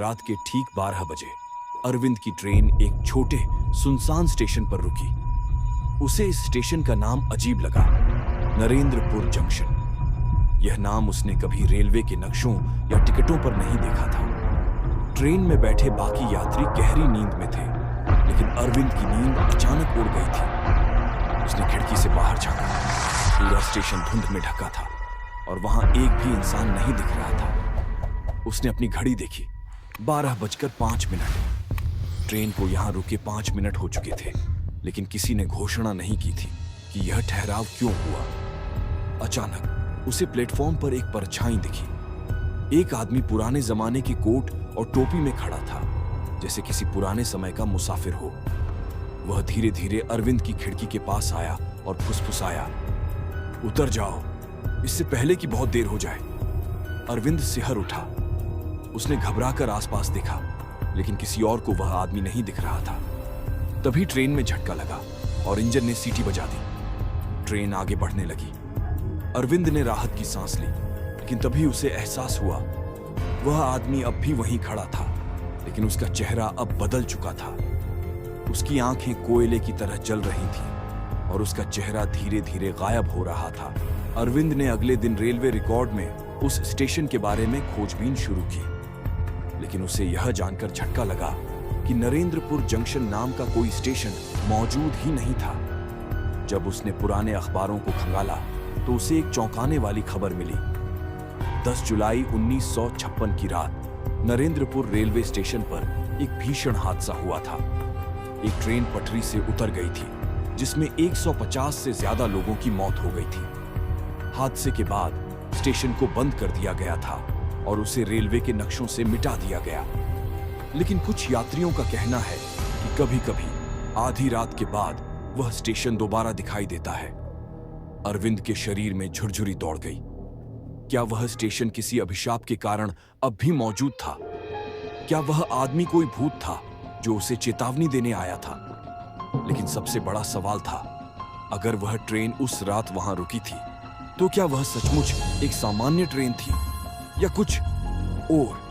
रात के ठीक 12 बजे अरविंद की ट्रेन एक छोटे सुनसान स्टेशन पर रुकी। उसे इस स्टेशन का नाम अजीब लगा, नरेंद्रपुर जंक्शन। यह नाम उसने कभी रेलवे के नक्शों या टिकटों पर नहीं देखा था। ट्रेन में बैठे बाकी यात्री गहरी नींद में थे, लेकिन अरविंद की नींद अचानक उड़ गई थी। उसने खिड़की से बाहर झांका। पूरा स्टेशन धुंध में ढका था और वहां एक भी इंसान नहीं दिख रहा था। उसने अपनी घड़ी देखी, 12:05। ट्रेन को यहां रुके 5 मिनट हो चुके थे, लेकिन किसी ने घोषणा नहीं की थी कि यह ठहराव क्यों हुआ। अचानक उसे प्लेटफॉर्म पर एक परछाई दिखी। एक आदमी पुराने जमाने के कोट और टोपी में खड़ा था, जैसे किसी पुराने समय का मुसाफिर हो। वह धीरे धीरे अरविंद की खिड़की के पास आया और फुसफुसाया, उतर जाओ, इससे पहले कि बहुत देर हो जाए। अरविंद सिहर उठा। उसने घबराकर आसपास देखा, लेकिन किसी और को वह आदमी नहीं दिख रहा था। तभी ट्रेन में झटका लगा और इंजन ने सीटी बजा दी। ट्रेन आगे बढ़ने लगी। अरविंद ने राहत की सांस ली, लेकिन तभी उसे एहसास हुआ वह आदमी अब भी वहीं खड़ा था, लेकिन उसका चेहरा अब बदल चुका था। उसकी आंखें कोयले की तरह जल रही थीं और उसका चेहरा धीरे धीरे गायब हो रहा था। अरविंद ने अगले दिन रेलवे रिकॉर्ड में उस स्टेशन के बारे में खोजबीन शुरू की, लेकिन उसे यह जानकर झटका लगा कि नरेंद्रपुर जंक्शन नाम का कोई स्टेशन मौजूद ही नहीं था। जब उसने पुराने अखबारों को खंगाला तो उसे एक चौंकाने वाली खबर मिली। 10 जुलाई 1956 की रात नरेंद्रपुर रेलवे स्टेशन पर एक भीषण हादसा हुआ था। एक ट्रेन पटरी से उतर गई थी, जिसमें 150 से ज्यादा लोगों की मौत हो गई थी। हादसे के बाद स्टेशन को बंद कर दिया गया था और उसे रेलवे के नक्शों से मिटा दिया गया। लेकिन कुछ यात्रियों का कहना है कि कभी-कभी आधी रात के बाद वह स्टेशन दोबारा दिखाई देता है। अरविंद के शरीर में झुरझुरी दौड़ गई। क्या वह स्टेशन किसी अभिशाप के कारण अब भी मौजूद था? क्या वह आदमी कोई भूत था जो उसे चेतावनी देने आया था? लेकिन सबसे बड़ा सवाल था, अगर वह ट्रेन उस रात वहां रुकी थी, तो क्या वह सचमुच एक सामान्य ट्रेन थी या कुछ और?